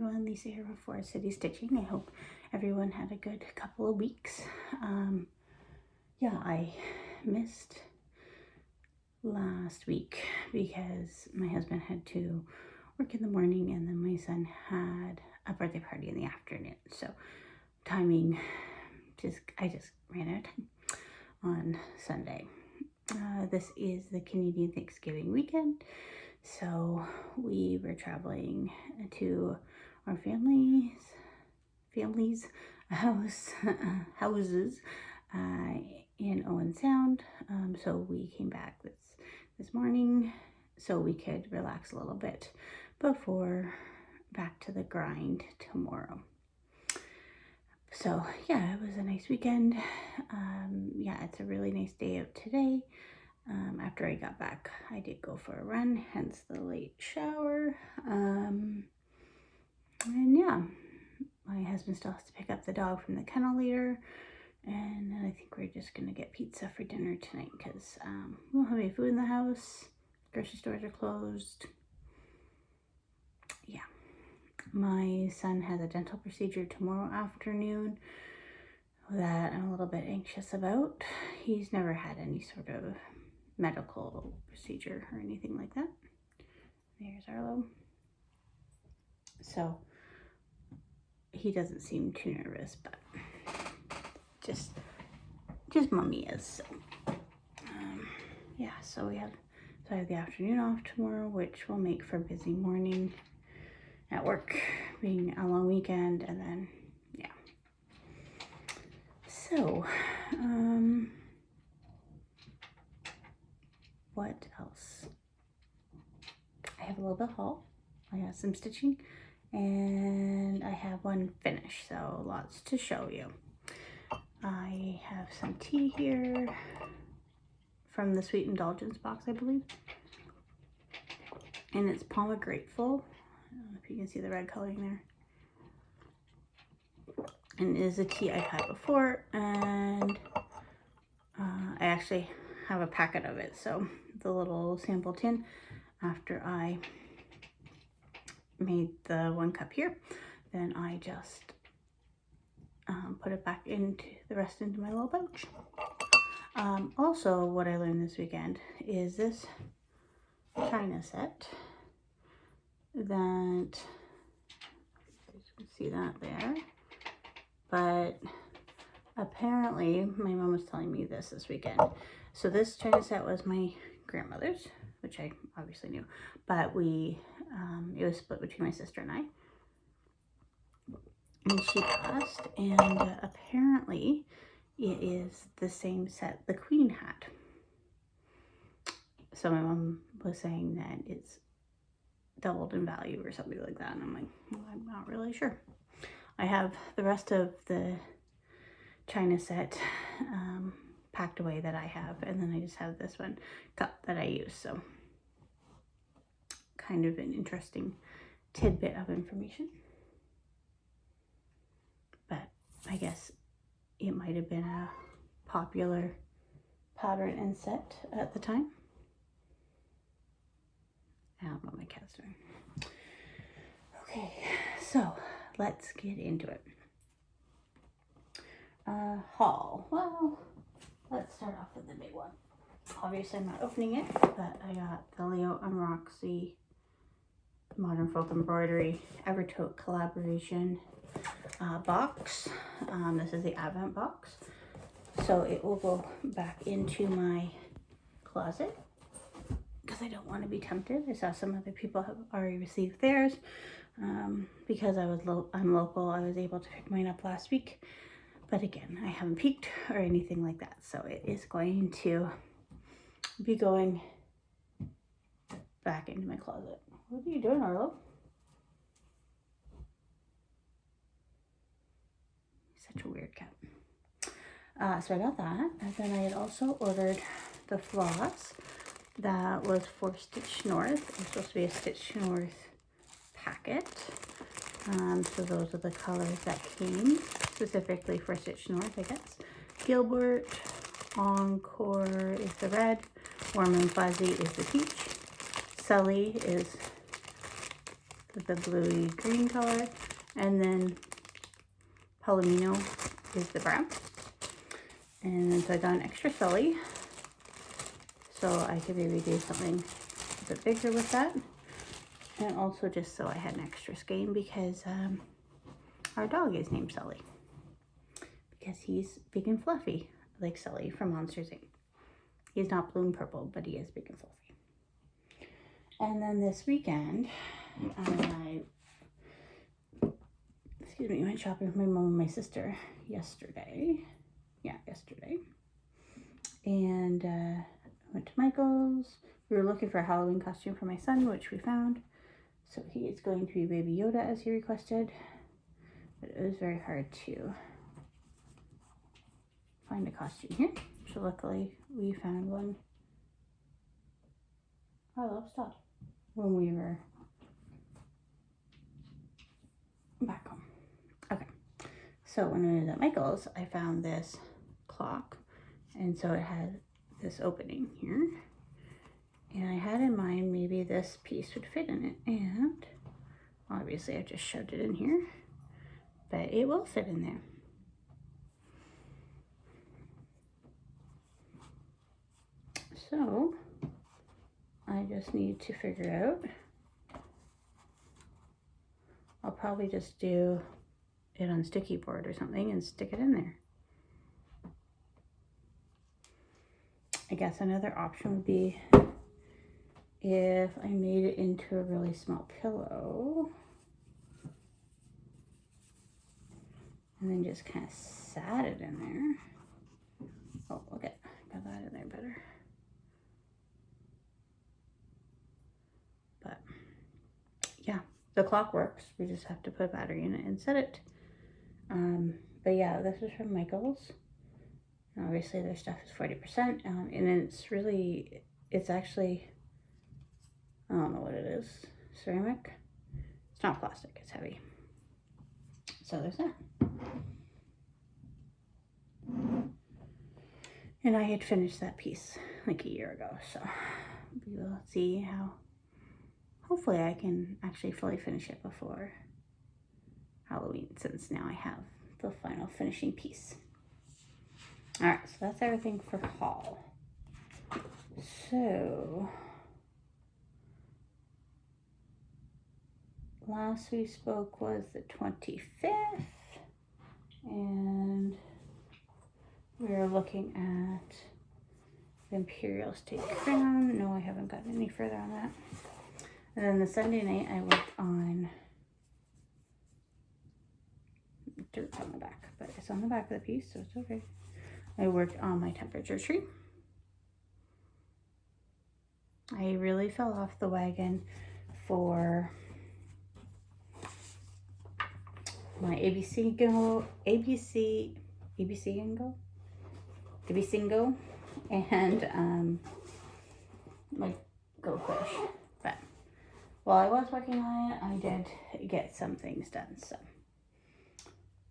everyone. Lisa here with Forest City Stitching. I hope everyone had a good couple of weeks. Yeah, I missed last week because my husband had to work in the morning and then my son had a birthday party in the afternoon. So timing, I just ran out of time on Sunday. This is the Canadian Thanksgiving weekend. So we were traveling to our family's houses in Owen Sound. So we came back this morning so we could relax a little bit before back to the grind tomorrow. So yeah, it was a nice weekend. Yeah, it's a really nice day out today. After I got back, I did go for a run, hence the late shower. And yeah, my husband still has to pick up the dog from the kennel later. And I think we're just going to get pizza for dinner tonight because we don't have any food in the house. Grocery stores are closed. Yeah. My son has a dental procedure tomorrow afternoon that I'm a little bit anxious about. He's never had any sort of medical procedure or anything like that. There's Arlo. So he doesn't seem too nervous, but just mommy is. So yeah, so I have the afternoon off tomorrow, which will make for a busy morning at work, being a long weekend, and then yeah. So what else? I have a little bit of haul. I have some stitching and I have one finish, so lots to show you. I have some tea here from the Sweet Indulgence box, I believe. And it's Palma Grateful. I don't know if you can see the red coloring there. And it is a tea I've had before, and I actually have a packet of it. So the little sample tin, after I made the 1 cup here, then I just put it back into the rest into my little pouch. Also, what I learned this weekend is this china set that, you can see that there, but apparently my mom was telling me this weekend. So this china set was my grandmother's, which I obviously knew, but it was split between my sister and I. And she passed, and apparently it is the same set the Queen had. So my mom was saying that it's doubled in value or something like that, and I'm like, well, I'm not really sure. I have the rest of the china set packed away that I have, and then I just have this one cup that I use. So kind of an interesting tidbit of information. But I guess it might have been a popular pattern and set at the time. I don't know what my cat's doing. Okay, so let's get into it. Haul. Well, let's start off with the big one. Obviously, I'm not opening it, but I got the Leo and Roxy Modern Folk Embroidery Evertote collaboration box. This is the Advent box, so it will go back into my closet because I don't want to be tempted. I saw some other people have already received theirs. Because I'm local, I was able to pick mine up last week, but again, I haven't peeked or anything like that, so it is going to be going back into my closet. What are you doing, Arlo? Such a weird cat. So I got that, and then I had also ordered the floss that was for Stitch North. It's supposed to be a Stitch North packet. So those are the colors that came specifically for Stitch North, I guess. Gilbert, Encore is the red, Warm and Fuzzy is the peach, Sully is with the bluey green color, and then Palomino is the brown. And so I got an extra Sully, so I could maybe do something a bit bigger with that. And also just so I had an extra skein because our dog is named Sully. Because he's big and fluffy, like Sully from Monsters Inc. He's not blue and purple, but he is big and fluffy. And then this weekend, I went shopping with my mom and my sister yesterday. Yeah, yesterday. And went to Michael's. We were looking for a Halloween costume for my son, which we found. So he is going to be Baby Yoda as he requested. But it was very hard to find a costume here. So luckily we found one. I love stuff. When we were back home. Okay. So when I was at Michael's, I found this clock. And so it had this opening here. And I had in mind maybe this piece would fit in it. And obviously I just shoved it in here. But it will fit in there. So I just need to figure out. I'll probably just do it on sticky board or something and stick it in there. I guess another option would be if I made it into a really small pillow and then just kind of sat it in there. Oh, look at, got that in there better. But yeah, the clock works. We just have to put a battery in it and set it. But yeah, this is from Michael's. Obviously their stuff is 40%, and it's actually, I don't know what it is, ceramic. It's not plastic, it's heavy. So there's that. And I had finished that piece like a year ago, so we will see how, hopefully I can actually fully finish it before Halloween, since now I have the final finishing piece. All right, so that's everything for haul. So last we spoke was the 25th, and we were looking at the Imperial State Crown. No, I haven't gotten any further on that. And then the Sunday night I worked on dirt on the back, but it's on the back of the piece, so it's okay. I worked on my temperature tree. I really fell off the wagon for my ABC and my Go Fish. But while I was working on it, I did get some things done. So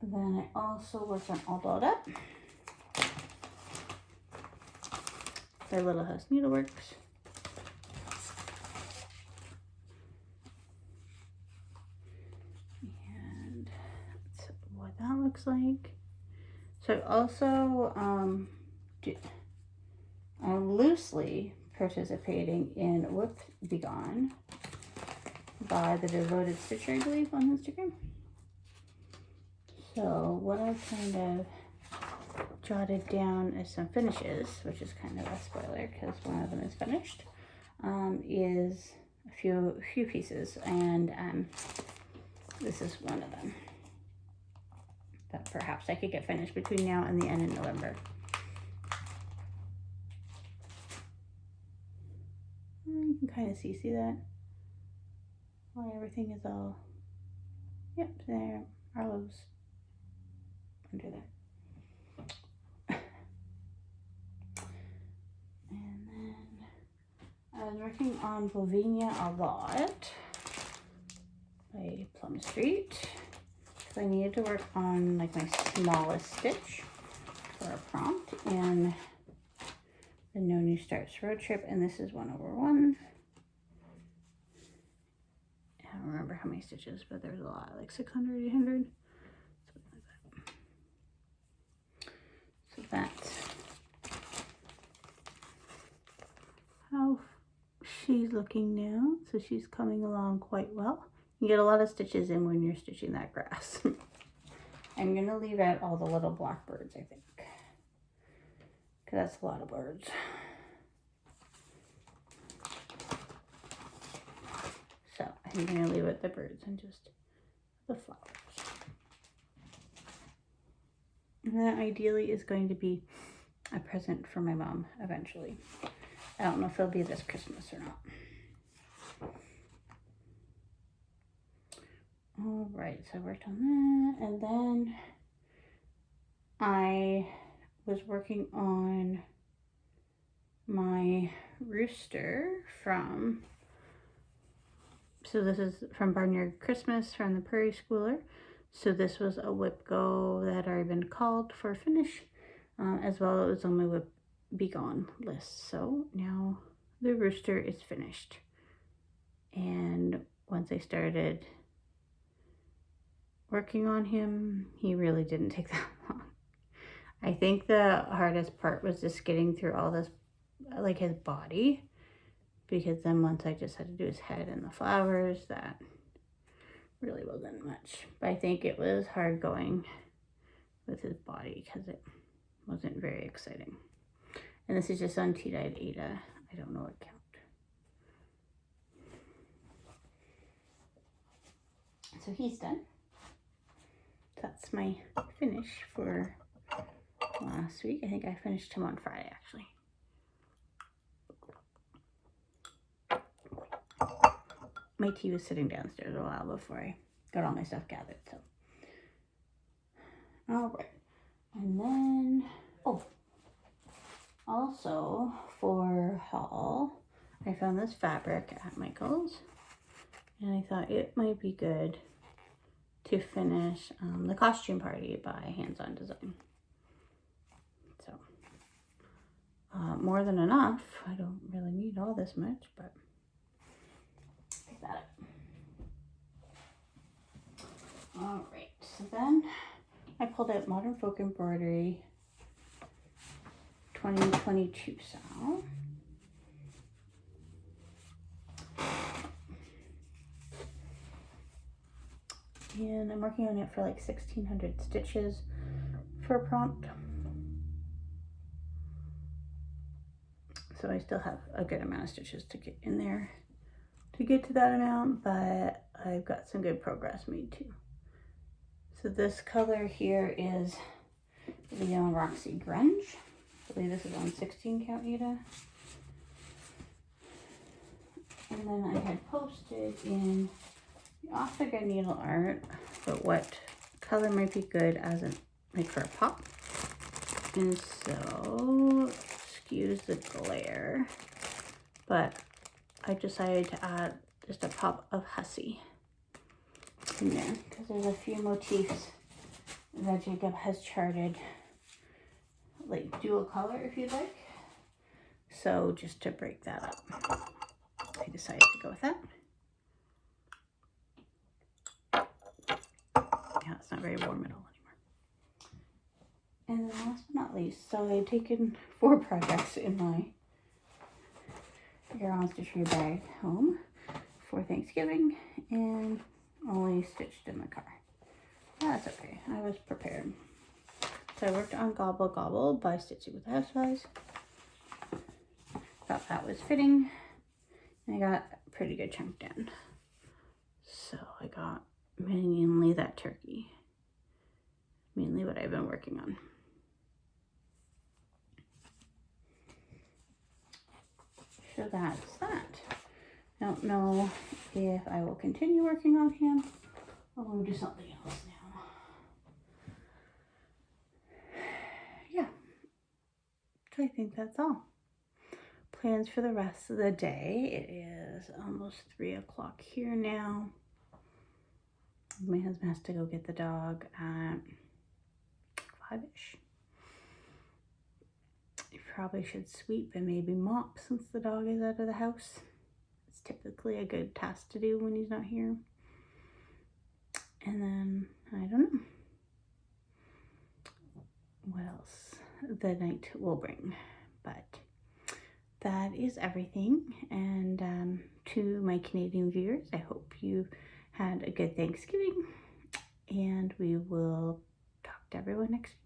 then I also worked on All Dolled Up. Their Little House Needleworks. And that's what that looks like. So also, I'm loosely participating in Whoop Be Gone by the Devoted Stitcher, I believe, on Instagram. So what I kind of jotted down as some finishes, which is kind of a spoiler because one of them is finished, is a few pieces, and this is one of them that perhaps I could get finished between now and the end of November. You can kind of see that? Why everything is all, yep, there, Arlo's under there. And then I was working on Bovenia a lot by Plum Street. So I needed to work on like my smallest stitch for a prompt, and the No New Starts road trip, and this is 1/1. don't remember how many stitches, but there's a lot, like 600, 800, something like that. So that's how she's looking now. So she's coming along quite well. You get a lot of stitches in when you're stitching that grass. I'm going to leave out all the little blackbirds, I think, because that's a lot of birds. So I'm going to leave out the birds and just the flowers. And that ideally is going to be a present for my mom eventually. I don't know if it'll be this Christmas or not. All right, so I worked on that, and then I was working on my rooster from, so this is from Barnyard Christmas from the Prairie Schooler. So this was a whip go that had already been called for a finish, as well as it was on my whip be gone list. So now the rooster is finished. And once I started working on him, he really didn't take that long. I think the hardest part was just getting through all this, like his body, because then once I just had to do his head and the flowers, that really wasn't much. But I think it was hard going with his body because it wasn't very exciting. And this is just on Tea-Dyed Ada. I don't know what count. So he's done. That's my finish for last week. I think I finished him on Friday, actually. My tea was sitting downstairs a while before I got all my stuff gathered, so. All right. And then, oh, also for haul, I found this fabric at Michael's, and I thought it might be good to finish the costume party by Hands On Design. So, more than enough. I don't really need all this much, but take that up. All right, so then I pulled out Modern Folk Embroidery 2022 style. And I'm working on it for like 1,600 stitches for a prompt. So I still have a good amount of stitches to get in there to get to that amount, but I've got some good progress made too. So this color here is Leo and Roxy Grunge. I believe this is on 16 count Ada. And then I had posted in the Off the Grid Needle Art, but what color might be good as a, like for a pop. And so, excuse the glare, but I decided to add just a pop of Hussy in there because there's a few motifs that Jacob has charted, like dual color if you'd like. So just to break that up, I decided to go with that. Yeah, it's not very warm at all anymore. And then last but not least, so I've taken 4 projects in my Yarn Stitchery bag home for Thanksgiving and only stitched in the car. That's okay, I was prepared. So I worked on Gobble Gobble by Stitching with the Houseflies. Thought that was fitting. And I got a pretty good chunk done. So I got mainly that turkey. Mainly what I've been working on. So that's that. I don't know if I will continue working on him or we'll do something else now. Yeah. So I think that's all. Plans for the rest of the day. It is almost 3 o'clock here now. My husband has to go get the dog at 5-ish. You probably should sweep and maybe mop since the dog is out of the house. It's typically a good task to do when he's not here. the night will bring. But that is everything. And to my Canadian viewers, I hope you had a good Thanksgiving, and we will talk to everyone next week.